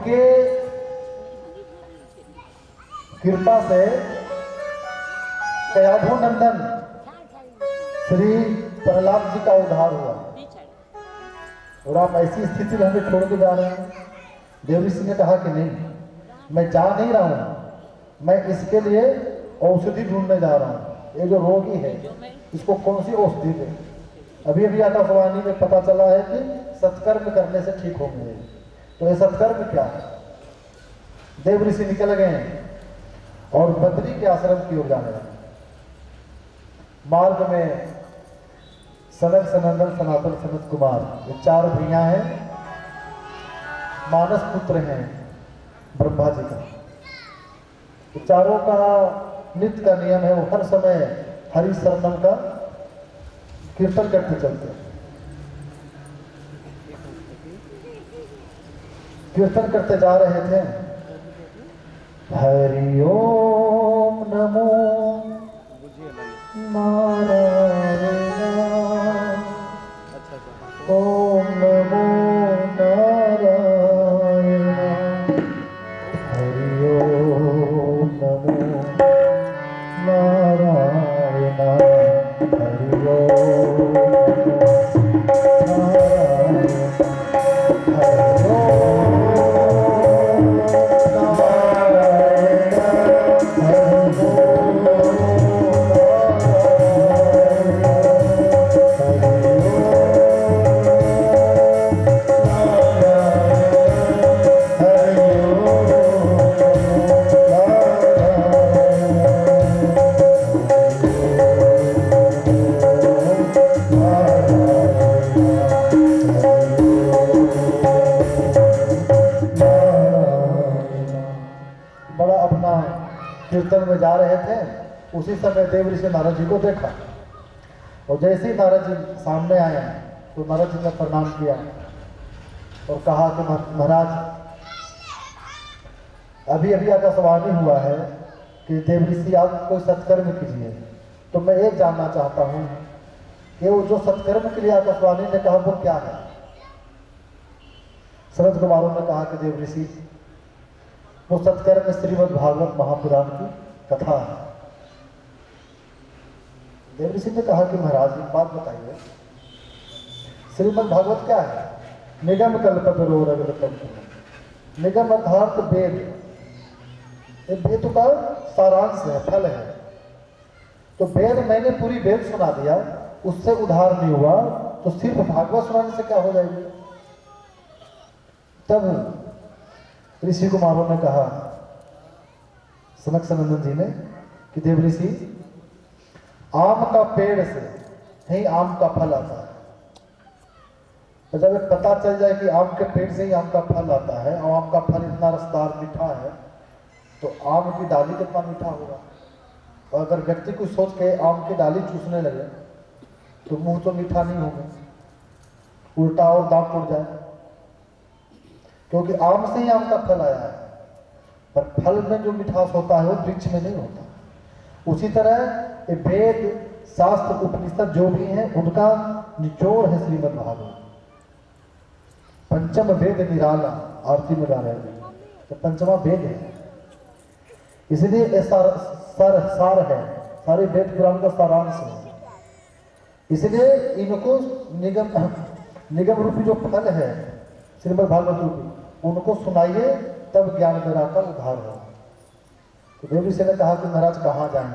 उनके कृपा से कयाधु नंदन श्री प्रहलाद जी का उद्धार हुआ और आप ऐसी स्थिति में हमें छोड़ के जा रहे हैं। देव ऋषि ने कहा कि नहीं, मैं जा नहीं रहा हूं, मैं इसके लिए औषधि ढूंढने जा रहा हूं। ये जो रोगी है इसको कौन सी औषधि दे। अभी अभी आकाशवाणी में पता चला है कि सत्कर्म करने से ठीक होंगे। तो ये सत्कर्म क्या है? देव ऋषि निकल गए और बद्री के आश्रम की ओर जाने लगे। मार्ग में सनक सनंदन सनातन सनत कुमार, ये 4 भैया हैं, मानस पुत्र हैं ब्रह्मा जी का। ये चारों का नित्य का नियम है, वो हर समय हरि शरणम का कीर्तन करते चलते हैं। कीर्तन करते जा रहे थे, हरि ओम नमो नारायण, ओम नमो नारायण, हरि ओम नमो नारायण, हरि ओम नारायण, हरि कीर्तन में जा रहे थे। उसी समय देव ऋषि नारद जी को देखा और जैसे ही नारद जी सामने आए तो नारद जी ने प्रणाम किया और कहा कि महाराज, अभी अभी आकाशवाणी हुआ है कि देव ऋषि आप कोई सत्कर्म कीजिए। तो मैं एक जानना चाहता हूँ कि वो जो सत्कर्म के लिए आकाशवाणी ने कहा वो क्या है? सनत कुमारों ने कहा कि देव ऋषि, वो सत्कर्म श्रीमद् भागवत महापुराण की कथा है। देव ऋषि ने कहा कि महाराज एक बात बताइए, श्रीमद् भागवत क्या है? निगम कल्पतरोरगतम, निगम अर्थात वेद। ये वेद का सारांश है, फल है। तो वेद मैंने पूरी वेद सुना दिया, उससे उद्धार नहीं हुआ, तो सिर्फ भागवत सुनाने से क्या हो जाएगी? तब ऋषि कुमारों ने कहा, सनक सनंदन जी ने, कि देव ऋषि, आम का पेड़ से ही आम का फल आता है। तो जब पता चल जाए कि आम के पेड़ से ही आम का फल आता है और आम का फल इतना रसदार मीठा है, तो आम की डाली कितना मीठा होगा। और अगर व्यक्ति कुछ सोच के आम की डाली चूसने लगे तो मुंह तो मीठा नहीं होगा, उल्टा और दांत टूट जाए, क्योंकि आम से ही आम का फल आया है। पर फल में जो मिठास होता है वो वृक्ष में नहीं होता। उसी तरह ये वेद शास्त्र उपनिषद जो भी हैं उनका निचोड़ है श्रीमद् भागवत। पंचम वेद निराला, आरती में गा रहे हैं, तो पंचमा वेद है, इसलिए ये सार है, सारे वेद पुराण का सारांश है। इसलिए इनको निगम रूपी जो फल है श्रीमद् भागवत रूपी, उनको सुनाइए, तब ज्ञान मेरा का उद्धार होगा। तो देव ऋषि ने कहा कि महाराज कहाँ जाएं,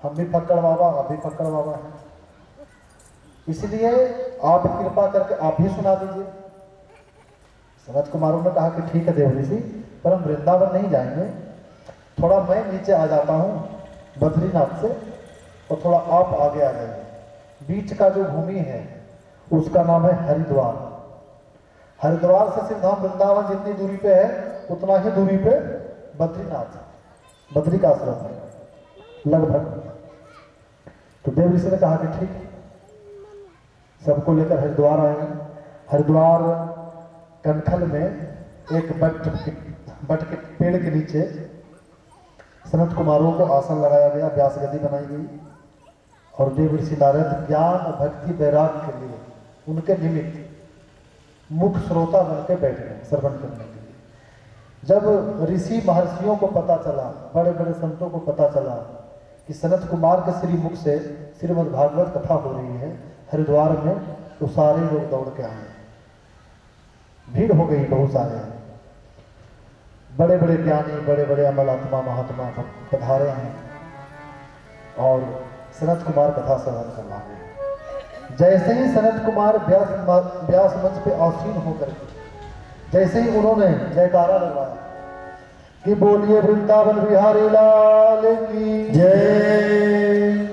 हम भी फक्कड़ बाबा, आप भी फक्कड़ बाबा हैं, इसलिए आप कृपा करके आप ही सुना दीजिए। सनत कुमारों ने कहा कि ठीक है देव ऋषि, पर हम वृंदावन नहीं जाएंगे, थोड़ा मैं नीचे आ जाता हूँ बद्रीनाथ से और थोड़ा आप आगे आ जाइए। बीच का जो भूमि है उसका नाम है हरिद्वार। हरिद्वार से सीधा वृंदावन जितनी दूरी पे है उतना ही दूरी पे बद्रीनाथ, बद्री का आश्रम है लगभग। तो देव ऋषि ने कहा कि ठीक, सबको लेकर हरिद्वार आए। हरिद्वार कनखल में एक बट के पेड़ के नीचे सनत कुमारों को आसन लगाया गया, व्यास गद्दी बनाई गई और देव ऋषि नारद ज्ञान भक्ति वैराग के लिए उनके निमित्त मुख्य श्रोता बनकर बैठ गए श्रवण करने के लिए। जब ऋषि महर्षियों को पता चला, बड़े बड़े संतों को पता चला कि सनत कुमार के श्री मुख से श्रीमद् भागवत कथा हो रही है हरिद्वार में, तो सारे लोग दौड़ के आए, भीड़ हो गई, बहुत सारे बड़े बड़े ज्ञानी, बड़े बड़े अमलात्मा महात्मा पधारे हैं और सनत कुमार कथा श्रवण करवा गए। जैसे ही सनत कुमार व्यास मंच पे आसीन होकर जैसे ही उन्होंने जयकारा लगवाया कि बोलिए वृंदावन बिहारी लाल की जय,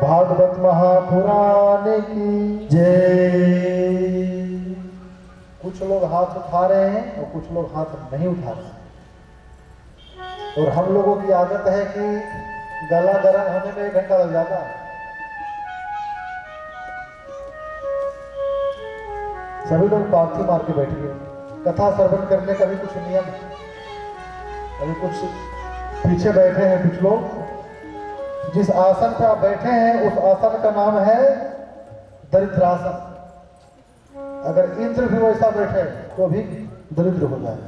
भागवत महापुराण की जय। कुछ लोग हाथ उठा रहे हैं और कुछ लोग हाथ नहीं उठा रहे हैं। और हम लोगों की आदत है कि गला गर्म होने में 1 घंटा लग जाता है। सभी लोग पालथी मार के बैठ गए। कथा श्रवण करने का भी कुछ नियम है। अभी कुछ पीछे बैठे हैं कुछ लोग, जिस आसन पे आप बैठे हैं उस आसन का नाम है दरिद्रासन। अगर इंद्र भी वैसा बैठे तो भी दरिद्र हो जाए।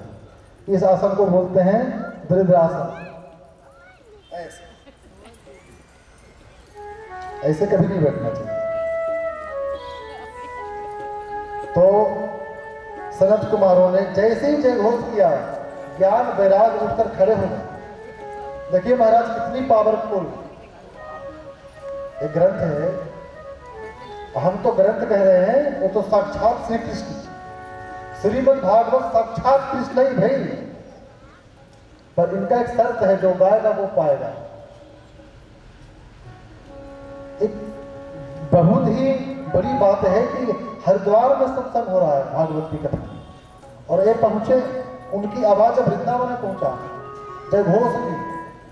इस आसन को बोलते हैं दरिद्रासन। ऐसे कभी नहीं बैठना चाहिए। तो सनत कुमारों ने जैसे ही जय घोष किया, ज्ञान वैराग उठकर खड़े हो गए। देखिए महाराज कितनी पावरफुल एक ग्रंथ है। हम तो ग्रंथ कह रहे हैं, वो तो साक्षात श्री कृष्ण, श्रीमद् भागवत साक्षात कृष्ण ही भाई। पर इनका एक शर्त है, जो गाएगा वो पाएगा। एक बहुत ही बड़ी बात है कि हरिद्वार में सत्संग हो रहा है भागवत की कथा, और ये पहुंचे, उनकी आवाज वृंदावन में पहुंचा, जय घोष की,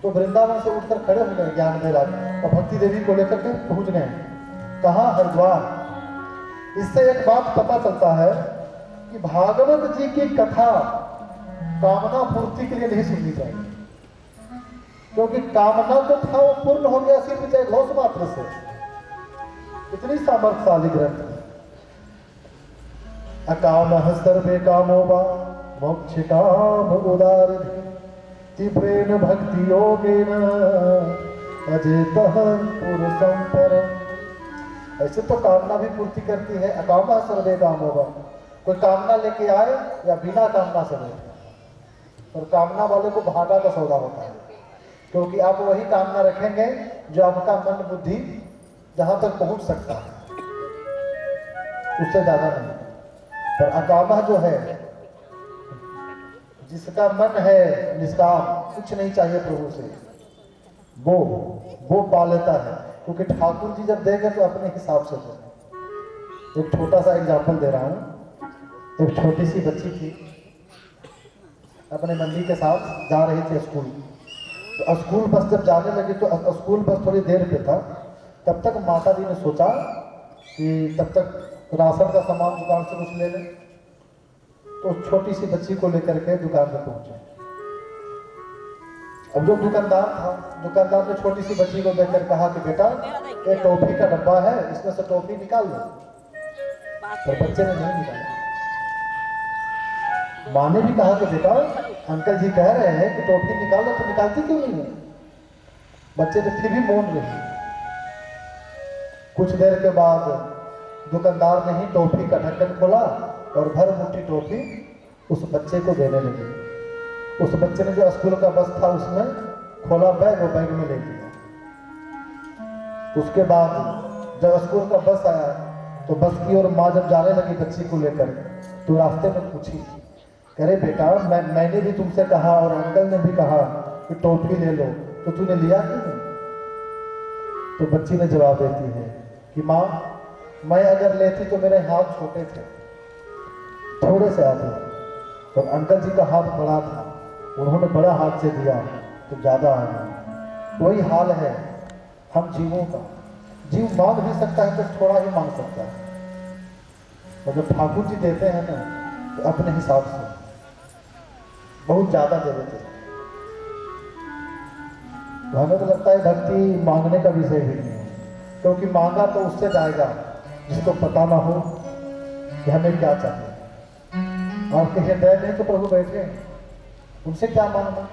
तो वृंदावन से उठकर खड़े हो गए ज्ञान वैराग और भक्ति देवी को लेकर के पहुंच गए। कहाँ? हरिद्वार। इससे एक बात पता चलता है कि भागवत जी की कथा कामना पूर्ति के लिए नहीं सुननी चाहिए, क्योंकि कामना तो था वो पूर्ण हो गया सिर्फ जय घोष मात्र से। इतनी सामर्थ्यशाली ग्रंथ है। अकामः सर्वे कामो वा मोक्ष काम उदारधि तीव्रेण भक्ति योगेन अजेतः पुरुषं परम्। ऐसे तो कामना भी पूर्ति करती है। अकामः सर्वे कामो वा, कोई कामना लेके आए या बिना कामना से बैठे, और कामना वाले को भागा का सौदा होता है, क्योंकि आप वही कामना रखेंगे जो आपका मन बुद्धि जहां तक पहुंच सकता है, उससे ज्यादा नहीं। पर अकामः जो है, जिसका मन है निष्काम, कुछ नहीं चाहिए प्रभु से, वो पा लेता है। क्योंकि ठाकुर जी जब देंगे तो अपने हिसाब से देंगे। एक छोटा सा एग्जाम्पल दे रहा हूं। एक छोटी सी बच्ची थी, अपने मम्मी के साथ जा रही थी स्कूल। तो स्कूल बस जब जाने लगी तो स्कूल बस थोड़ी देर पे था, तब तक माता जी ने सोचा कि तब तक राशन का सामान दुकान से कुछ ले लें। तो छोटी सी बच्ची को लेकर के दुकान पे पहुंचे। अब जो दुकानदार था, दुकानदार ने छोटी सी बच्ची को देखकर कहा कि बेटा ये टॉफी का डब्बा है, इसमें से टॉफी निकाल लो। पर बच्चे ने नहीं निकाला। माँ ने भी कहा कि बेटा अंकल जी कह रहे हैं कि टॉफी निकाल लो, तो निकालती क्यों नहीं है? बच्चे ने फिर भी मौन रहे। कुछ देर के बाद दुकानदार ने ही टॉफी का ढक्कन खोला और भर मुट्ठी टॉफी उस बच्चे को देने लगे। उस बच्चे ने जो स्कूल का बस था उसमें खोला बैग और बैग में ले लिया। उसके बाद जब स्कूल का बस आया तो बस की ओर माँ जब जाने लगी बच्ची को लेकर, तो रास्ते में पूछी, कह रहे बेटा मैंने भी तुमसे कहा और अंकल ने भी कहा कि टॉफी ले लो, तो तूने लिया क्यों नहीं? तो बच्ची ने जवाब देती है कि माँ मैं अगर लेती तो मेरे हाथ छोटे थे, थोड़े से आते, और अंकल जी का हाथ बड़ा था, उन्होंने बड़ा हाथ से दिया तो ज्यादा आ गया। वही हाल है हम जीवों का। जीव मांग भी सकता है तो थोड़ा ही मांग सकता है, और जब ठाकुर जी देते हैं ना तो अपने हिसाब से बहुत ज्यादा दे देते हैं। तो हमें तो लगता है भक्ति मांगने का विषय भी नहीं है, क्योंकि मांगा तो उससे जाएगा जिसको पता ना हो कि हमें क्या चाहिए। आपके हृदय में तो प्रभु बैठे हैं, उनसे क्या मांगना।